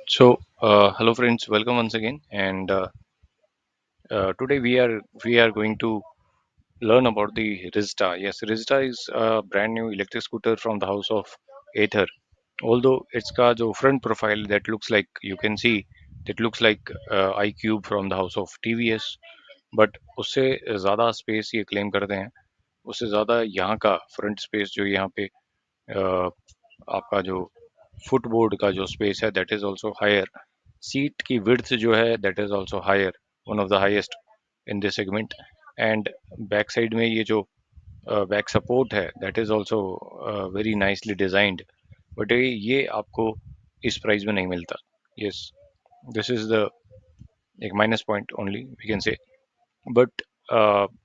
Hello friends, welcome once again. And Today we are going to learn about the Rizta. Yes, Rizta is a brand new electric scooter from the house of Ather. Although its का जो front profile that looks like you can see that looks like iQube from the house of TVS, but उससे ज़्यादा space ये claim करते हैं. उससे ज़्यादा यहाँ का फ्रंट स्पेस जो यहाँ पे आपका जो फुटबोर्ड का जो स्पेस है that is also higher. Seat की विड्थ जो है that is also higher, one of the highest in this segment. And back side में ये जो बैक सपोर्ट है that is also very nicely designed. But ये आपको इस प्राइस में नहीं मिलता. यस, दिस इज द एक minus point only we can say. But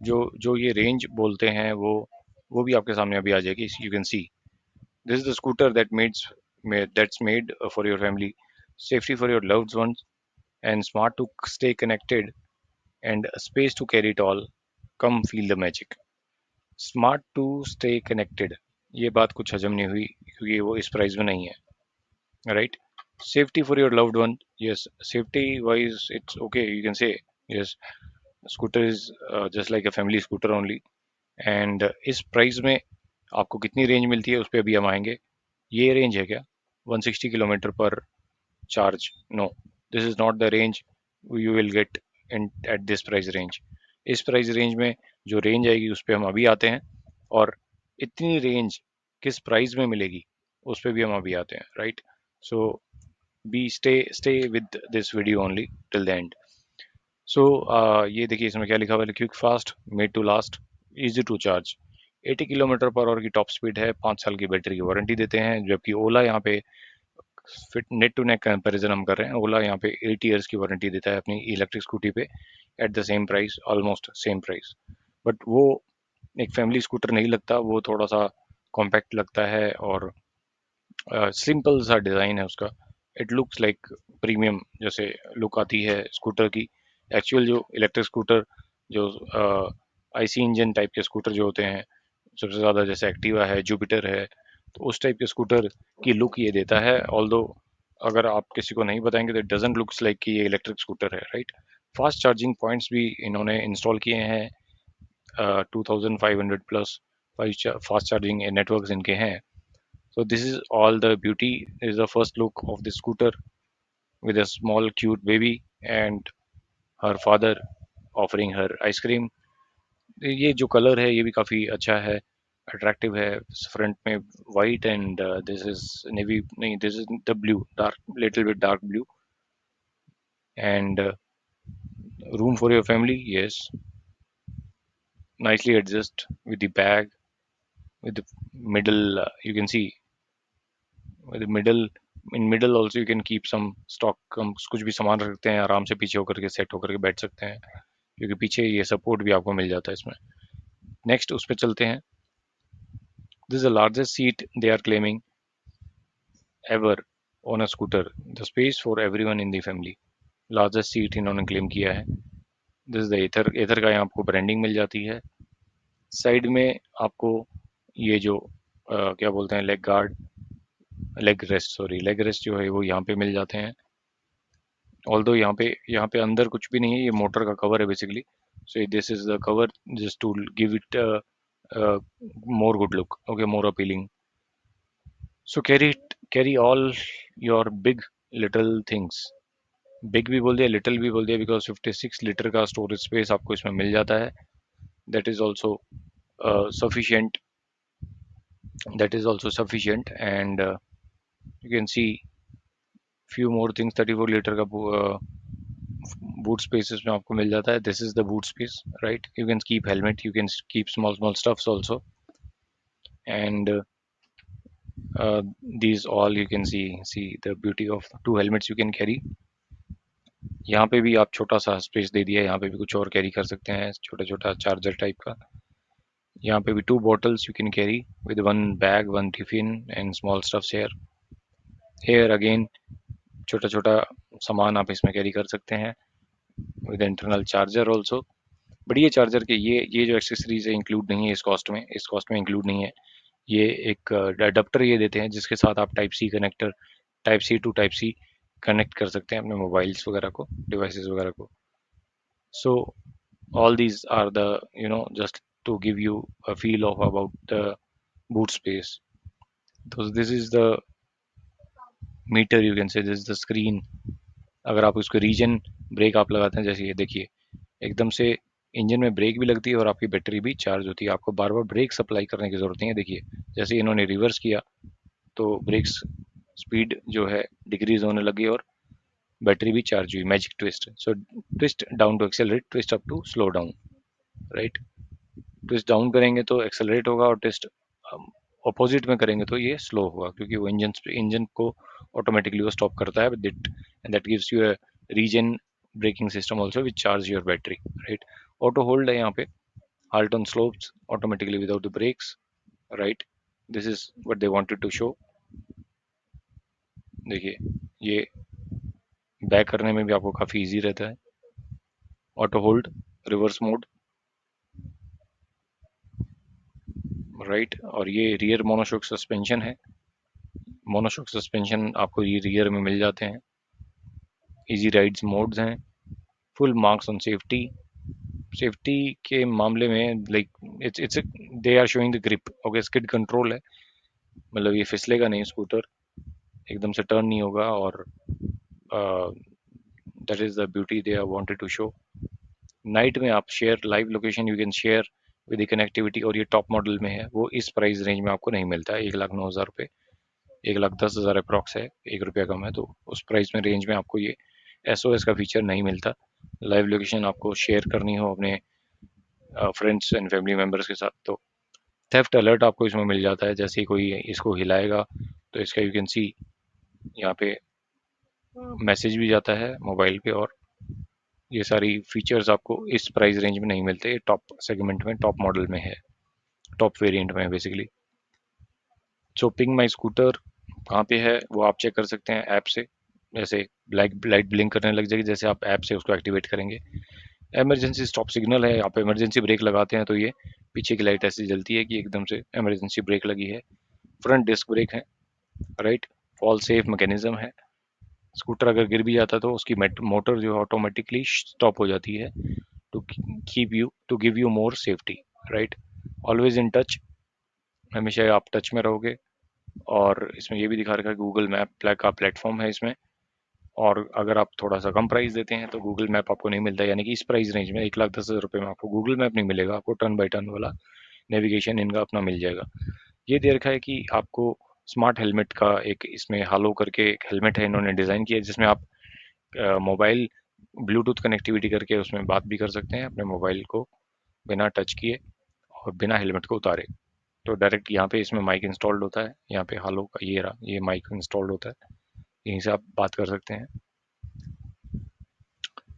जो जो ये रेंज बोलते हैं वो भी आपके सामने अभी आ जाएगी. You can C this is the scooter that's made for your family, safety for your loved ones, and smart to stay connected, and a space to carry it all. Come feel the magic. Smart to stay connected. ये बात कुछ हजम नहीं हुई क्योंकि वो इस price में नहीं है, right? Safety for your loved one. Yes, safety wise, it's okay. You can say yes. Scooter is just like a family scooter only. And इस प्राइस में आपको कितनी रेंज मिलती है उस पर अभी हम आएंगे. ये रेंज है क्या 160 किलोमीटर पर charge? No, this is not the range you will get in at this price range. इस प्राइस रेंज में जो रेंज आएगी उस पर हम अभी आते हैं. और इतनी रेंज किस प्राइस में मिलेगी उस पर भी हम अभी आते हैं, right? So be stay with this video only till the end. So ये देखिए इसमें क्या लिखा हुआ है. Quick fast made to last, easy to charge, 80 kilometre पर आवर की टॉप स्पीड है, 5 साल की बैटरी की वारंटी देते हैं. जबकि ओला यहाँ पे fit net to net comparison हम कर रहे हैं, ओला यहाँ पे 8 ईयर्स की वारंटी देता है अपनी इलेक्ट्रिक स्कूटी पे at the same price, almost same price. But वो एक फैमिली स्कूटर नहीं लगता, वो थोड़ा सा कॉम्पैक्ट लगता है और सिंपल सा डिज़ाइन है उसका. इट लुक्स लाइक प्रीमियम जैसे लुक आती है स्कूटर की. एक्चुअल जो इलेक्ट्रिक स्कूटर जो आईसी इंजन टाइप के स्कूटर जो होते हैं सबसे ज़्यादा, जैसे एक्टिवा है, जुपिटर है, तो उस टाइप के स्कूटर की लुक ये देता है. ऑल्दो अगर आप किसी को नहीं बताएंगे तो इट डजंट लुक्स लाइक कि ये इलेक्ट्रिक स्कूटर है, राइट? फास्ट चार्जिंग पॉइंट्स भी इन्होंने इंस्टॉल किए हैं. 2500 प्लस फास्ट चार्जिंग नेटवर्क्स इनके हैं. So this is all the beauty. This is the first look of the scooter with a small cute baby and her father offering her ice cream. ये जो colour है ये भी काफ़ी अच्छा है, अट्रैक्टिव है. फ्रंट में white and this is navy, नहीं this is the blue, dark little bit dark blue. And room for your family, yes, nicely adjust with the bag, with the middle, you can see with the middle, in middle also you can keep some stock, हम कुछ भी सामान रख सकते हैं, आराम से पीछे होकर के सेट होकर के बैठ सकते हैं क्योंकि पीछे ये सपोर्ट भी आपको मिल जाता है इसमें. नेक्स्ट उस पर चलते हैं. This is the largest seat they are claiming ever on a scooter, the space for everyone in the family. Largest seat इन्होंने क्लेम किया है. This is the Ather. Ather का यहाँ आपको ब्रांडिंग मिल जाती है. साइड में आपको ये जो क्या बोलते हैं, leg guard, leg rest, sorry leg rest जो है वो यहाँ पे मिल जाते हैं. ऑल्दो यहाँ पे अंदर कुछ भी नहीं है, ये मोटर का कवर है basically. So this is the cover just to give it more good look, okay, more appealing. So carry all your big little things. Big भी बोल दिया, लिटिल भी बोल दिया, बिकॉज 56 लीटर का स्टोरेज स्पेस आपको इसमें मिल जाता है. That is also sufficient. That is also sufficient and you can see few more things. 34 litre का बूट स्पेस इसमें आपको मिल जाता है. This is the boot space, right? You can keep helmet, you can keep small small stuffs also. And these all you can see the beauty of 2 helmets you can carry. यहाँ पे भी आप छोटा सा स्पेस दे दिया है, यहाँ पे भी कुछ और कैरी कर सकते हैं, छोटा छोटा चार्जर टाइप का. यहाँ पे भी 2 bottles you can carry with 1 bag, 1 tiffin and small stuffs here. Here again छोटा छोटा सामान आप इसमें कैरी कर सकते हैं with internal charger also. But ये चार्जर के ये जो एक्सेसरीज है इंक्लूड नहीं है इस कॉस्ट में इंक्लूड नहीं है. ये एक अडाप्टर ये देते हैं जिसके साथ आप type C connector, type C to type C connect कर सकते हैं अपने मोबाइल्स वगैरह को, डिवाइसेस वगैरह को. सो all these are the, just to give you a feel of about the boot space. So this is the meter, you can say this is the screen. अगर आप उसको रीजन ब्रेक आप लगाते हैं, जैसे ये देखिए, एकदम से इंजन में ब्रेक भी लगती है और आपकी बैटरी भी चार्ज होती है. आपको बार बार ब्रेक सप्लाई करने की ज़रूरत नहीं है. देखिए, जैसे इन्होंने रिवर्स किया तो ब्रेक्स स्पीड जो है डिक्रीज होने लगी और बैटरी भी चार्ज हुई. Magic twist. So twist down to accelerate, twist up to slow down, right. Twist down करेंगे तो एक्सेलरेट होगा और ट्विस्ट अपोजिट में करेंगे तो ये स्लो होगा, क्योंकि वो इंजन को ऑटोमेटिकली वो स्टॉप करता है with it, and that gives you a regen braking system also which charge your battery, right. Auto hold है यहाँ पे, halt on slopes automatically without the brakes, right. This is what they wanted to show. देखिए, ये back करने में भी आपको काफ़ी इजी रहता है. Auto hold, reverse mode, right. और ये रियर मोनोशॉक सस्पेंशन है. मोनोशॉक सस्पेंशन आपको ये रियर में मिल जाते हैं. इजी राइड्स मोड्स हैं. Full marks on safety. Safety के मामले में like it's they are showing the grip. Okay, skid control है, मतलब ये फिसलेगा नहीं स्कूटर, एकदम से टर्न नहीं होगा. और that is the beauty they are wanted to show. Night में आप share live location you can share with the connectivity. और ये टॉप मॉडल में है, वो इस प्राइस रेंज में आपको नहीं मिलता है. 1,09,000 रुपये, 1,10,000 अप्रॉक्स है, ₹1 कम है. तो उस प्राइस में रेंज में आपको ये SOS का फीचर नहीं मिलता. लाइव लोकेशन आपको शेयर करनी हो अपने फ्रेंड्स एंड फैमिली मेम्बर्स के साथ तो थेफ्ट अलर्ट आपको इसमें मिल जाता है. जैसे ही कोई इसको हिलाएगा तो इसका यू कैन सी यहाँ पे मैसेज भी जाता है मोबाइल पे. और ये सारी फीचर्स आपको इस प्राइस रेंज में नहीं मिलते. टॉप सेगमेंट में, टॉप मॉडल में है, टॉप वेरिएंट में बेसिकली. सो पिंग माई स्कूटर कहाँ पे है वो आप चेक कर सकते हैं ऐप से. जैसे ब्लैक लाइट ब्लिंक करने लग जाएगी जैसे आप ऐप से उसको एक्टिवेट करेंगे. इमरजेंसी स्टॉप सिग्नल है, आप इमरजेंसी ब्रेक लगाते हैं तो ये पीछे की लाइट ऐसी जलती है कि एकदम से इमरजेंसी ब्रेक लगी है. फ्रंट डिस्क ब्रेक है, राइट. फॉल सेफ मैकेनिज्म है. स्कूटर अगर गिर भी जाता है तो उसकी मोटर जो ऑटोमेटिकली स्टॉप हो जाती है to to give you more safety, right. Always in touch, हमेशा आप टच में रहोगे. और इसमें ये भी दिखा रखा है गूगल मैप का प्लेटफॉर्म है इसमें. और अगर आप थोड़ा सा कम प्राइस देते हैं तो गूगल मैप आपको नहीं मिलता. यानी कि इस प्राइस रेंज में 1,10,000 रुपये में आपको गूगल मैप नहीं मिलेगा. आपको टर्न बाई टर्न वाला नेविगेशन इनका अपना मिल जाएगा. ये दे रखा है कि आपको स्मार्ट हेलमेट का एक इसमें हालो करके एक हेलमेट है इन्होंने डिज़ाइन किया, जिसमें आप मोबाइल ब्लूटूथ कनेक्टिविटी करके उसमें बात भी कर सकते हैं अपने मोबाइल को बिना टच किए और बिना हेलमेट को उतारे. तो डायरेक्ट यहाँ पे इसमें माइक इंस्टॉल्ड होता है. यहाँ पे हालो का ये रहा, ये माइक इंस्टॉल्ड होता है, यहीं से आप बात कर सकते हैं.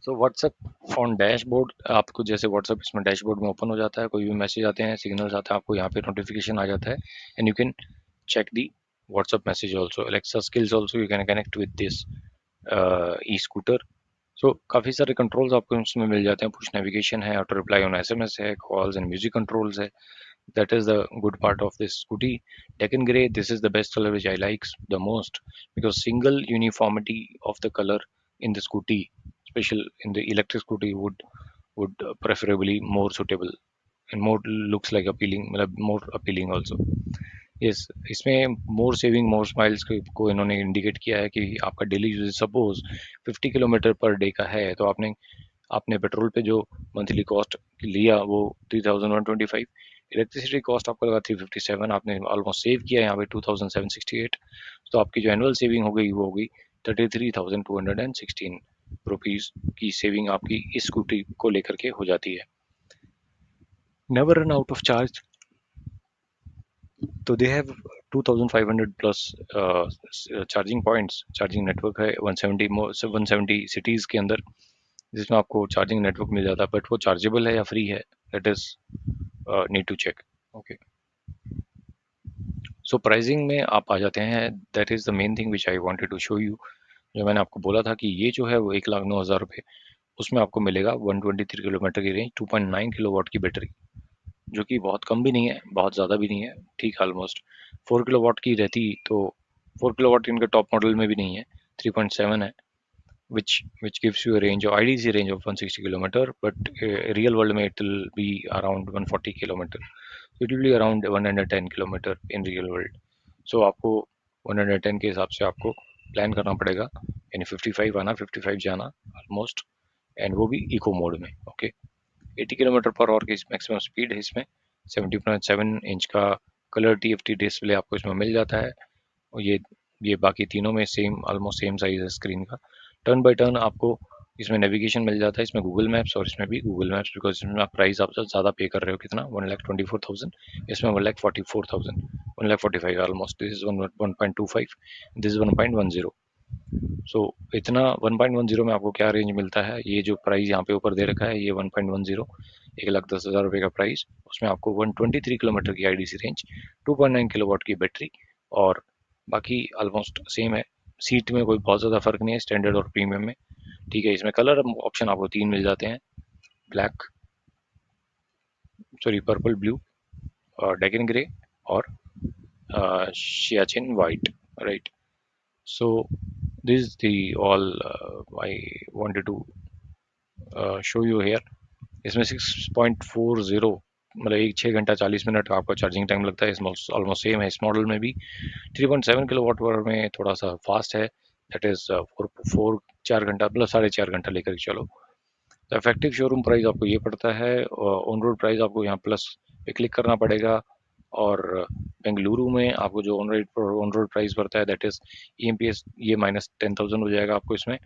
सो व्हाट्सएप ऑन डैशबोर्ड, आपको जैसे व्हाट्सएप इसमें डैशबोर्ड में ओपन हो जाता है, कोई भी मैसेज आते हैं, सिग्नल्स आते हैं, आपको यहाँ पे नोटिफिकेशन आ जाता है. And you can check the WhatsApp message also. Alexa skills also you can connect with this e-scooter. So काफ़ी सारे कंट्रोल्स आपको उसमें मिल जाते हैं. पुश नेविगेशन है, ऑटो रिप्लाई ऑन SMS है, कॉल्स एंड म्यूजिक कंट्रोल्स है. That is the good part of this scooty. Deccan Grey, this is the best color which I like the most, because single uniformity of the color in the scooty, special in the electric scooty, would preferably more suitable and more looks like appealing, मतलब more appealing also. Yes, इसमें मोर saving मोर smiles को इन्होंने indicate किया है कि आपका daily use suppose 50 kilometre per day का है तो आपने आपने पेट्रोल पे जो मंथली कॉस्ट लिया वो 3,125. इलेक्ट्रिसिटी कॉस्ट आपको लगा 357. आपने ऑलमोस्ट सेव किया यहाँ पे 2,768. तो आपकी जो एनुअल सेविंग हो गई वो हो गई 33,216 रुपीज़ की सेविंग आपकी इस स्कूटी को लेकर के हो जाती है. Never run out of charge. तो they have 2,500 plus charging points. Charging network है 170 सिटीज़ के अंदर, जिसमें आपको चार्जिंग नेटवर्क मिल जाता है. बट वो चार्जेबल है या फ्री है, that is need to check. Okay, so pricing में आप आ जाते हैं. That is the main thing which I wanted to show you. जो मैंने आपको बोला था कि ये जो है वो 1,09,000 रुपये, उसमें आपको मिलेगा 123 किलोमीटर की रेंज, 2.9 किलोवाट की बैटरी, जो कि बहुत कम भी नहीं है, बहुत ज़्यादा भी नहीं है, ठीक ऑलमोस्ट. 4 किलोवाट की रहती तो 4 किलोवाट इनके टॉप मॉडल में भी नहीं है, 3.7 है, which gives you a range of IDC range of 160 kilometer, but real world में it will be around 140 kilometer. So it will be around 110 kilometer in real world. So आपको 110 के हिसाब से आपको प्लान करना पड़ेगा, यानी 55 आना 55 जाना ऑलमोस्ट, एंड वो भी इको मोड में। ओके, 80 किलोमीटर पर आवर की मैक्सिमम स्पीड है इसमें। 70.7 इंच का कलर TFT डिस्प्ले आपको इसमें मिल जाता है, और ये बाकी तीनों में सेम, ऑलमोस्ट सेम साइज है स्क्रीन का। टर्न बाय टर्न आपको इसमें नेविगेशन मिल जाता है, इसमें गूगल मैप्स और इसमें भी गूगल मैप्स, बिकॉज इसमें आप प्राइस आप ज़्यादा पे कर रहे हो, कितना 1,24,000, इसमें 1,44,000, 1,45 almost. This is 1.25, this is 1.10। सो इतना 1.10 में आपको क्या रेंज मिलता है, ये जो प्राइस यहाँ पे ऊपर दे रखा है ये 1.10, 1,10,000 रुपये का प्राइस, उसमें आपको 123 किलोमीटर की IDC रेंज, 2.9 किलोवाट की बैटरी, और बाकी ऑलमोस्ट सेम है। सीट में कोई बहुत ज़्यादा फर्क नहीं है स्टैंडर्ड और प्रीमियम में। ठीक है, इसमें कलर ऑप्शन आपको तीन मिल जाते हैं, black, sorry purple blue, Deccan grey, और Siachen white, right. So this the all I wanted to show you here. इसमें 6.40, मतलब 6 घंटा 40 मिनट का आपका चार्जिंग टाइम लगता है, इसमें ऑलमोस्ट सेम है इस मॉडल में भी। 3.7 किलोवाट आवर में थोड़ा सा फास्ट है, दैट इज 4 4 घंटा, मतलब 4.5 घंटा लेकर के चलो। तो इफेक्टिव शोरूम प्राइस आपको ये पड़ता है, ऑन रोड प्राइस आपको यहाँ प्लस पे क्लिक करना पड़ेगा, और बेंगलुरु में आपको जो ऑन रोड प्राइस पड़ता है, दैट इज EMPS, ये -10,000 हो जाएगा आपको इसमें,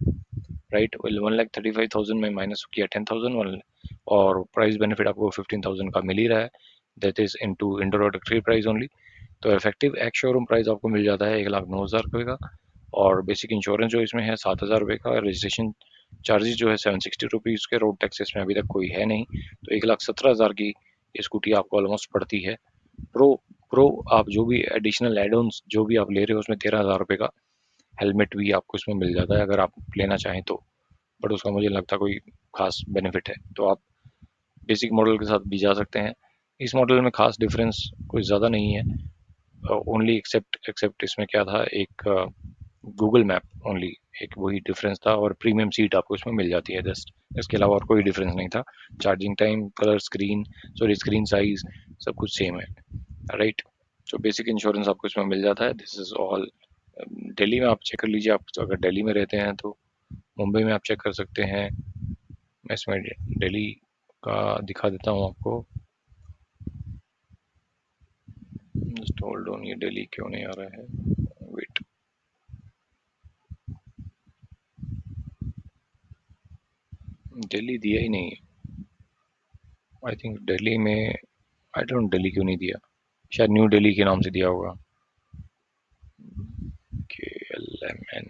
राइट। 1,35,000 में माइनस किया 10,000, और प्राइस बेनिफिट आपको 15,000 का मिल ही रहा है, that is into introductory price only. तो इफेक्टिव एक्स शोरूम प्राइस आपको मिल जाता है 1,09,000 रुपये का, और बेसिक इंश्योरेंस जो इसमें है 7,000 रुपये का, रजिस्ट्रेशन चार्जेस जो है 760 रुपीज़ के, रोड टैक्स इसमें अभी तक कोई है नहीं, तो 1,17,000 की स्कूटी आपको ऑलमोस्ट पड़ती है। प्रो प्रो आप जो भी एडिशनल एडोन्स जो भी आप ले रहे हो उसमें 13,000 रुपये का हेलमेट भी आपको इसमें मिल जाता है अगर आप लेना चाहें तो, बट उसका मुझे लगता कोई खास बेनिफिट है, तो आप बेसिक मॉडल के साथ भी जा सकते हैं। इस मॉडल में खास डिफरेंस कोई ज़्यादा नहीं है, ओनली एक्सेप्ट इसमें क्या था, एक गूगल मैप ओनली, एक वही डिफरेंस था, और प्रीमियम सीट आपको इसमें मिल जाती है जस्ट, इसके अलावा और कोई डिफरेंस नहीं था। Charging time, colour, screen size, सब कुछ सेम है, राइट। जो बेसिक इंश्योरेंस आपको इसमें मिल जाता है, दिस इज ऑल। दिल्ली में आप चेक कर लीजिए, आप अगर दिल्ली में रहते हैं तो, मुंबई में आप चेक कर सकते हैं। मैं इसमें दिल्ली का दिखा देता हूँ आपको, जस्ट होल्ड ऑन, ये दिल्ली क्यों नहीं आ रहा है, वेट। दिल्ली दिया ही नहीं, आई थिंक दिल्ली में, आई डोंट, दिल्ली क्यों नहीं दिया, शायद न्यू दिल्ली के नाम से दिया होगा, KLMN,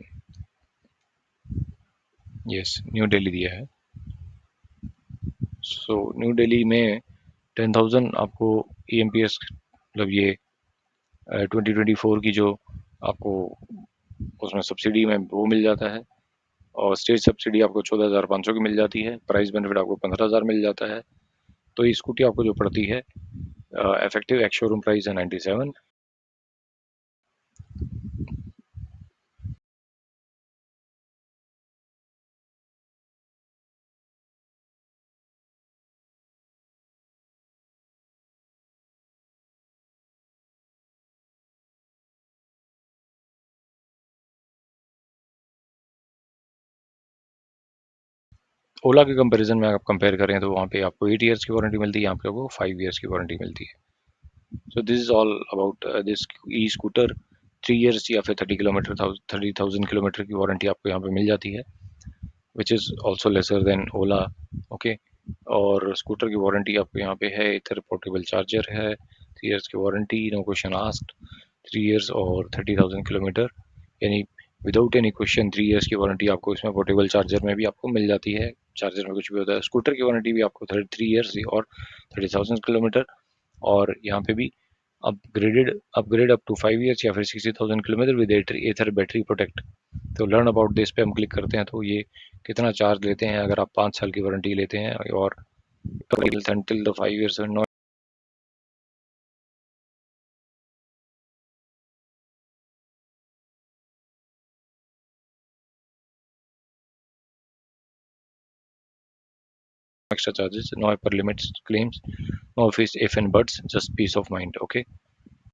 यस न्यू दिल्ली दिया है। सो न्यू दिल्ली में 10,000 आपको EMPS, मतलब ये 2024 की जो आपको उसमें सब्सिडी में वो मिल जाता है, और स्टेट सब्सिडी आपको 14,500 की मिल जाती है, प्राइस बेनिफिट आपको 15,000 मिल जाता है। तो ये स्कूटी आपको जो पड़ती है, इफेक्टिव एक्स शोरूम प्राइस है 97। ओला के कंपैरिजन में आप कंपेयर करें तो वहाँ पे आपको 8 ईयर्स की वारंटी मिलती है, यहाँ पे आपको 5 ईयर्स की वारंटी मिलती है। सो this is all about this e scooter. 3 years या फिर 30,000 किलोमीटर की वारंटी आपको यहाँ पे मिल जाती है, which is also lesser than Ola. Okay, और स्कूटर की वारंटी आपको यहाँ पे है, इधर पोर्टेबल चार्जर है, 3 ईयर्स की warranty, no question asked, 3 years और 30,000 किलोमीटर, यानी विदाउट एनी क्वेश्चन 3 ईयर्स की वारंटी आपको इसमें पोर्टेबल चार्जर में भी आपको मिल जाती है। चार्जर में कुछ भी होता है, स्कूटर की वारंटी भी आपको 3 ईयर्स और 30,000 किलोमीटर, और यहाँ पे भी अपग्रेड अप टू 5 ईयर्स या फिर 60,000 kilometre with Ather battery protect. तो लर्न अबाउट दिस पे हम क्लिक करते हैं तो ये कितना चार्ज लेते हैं अगर आप 5 साल की वारंटी लेते हैं, और till the 5 years extra charges, no upper limits claims, no if and buts, just peace of mind. Okay.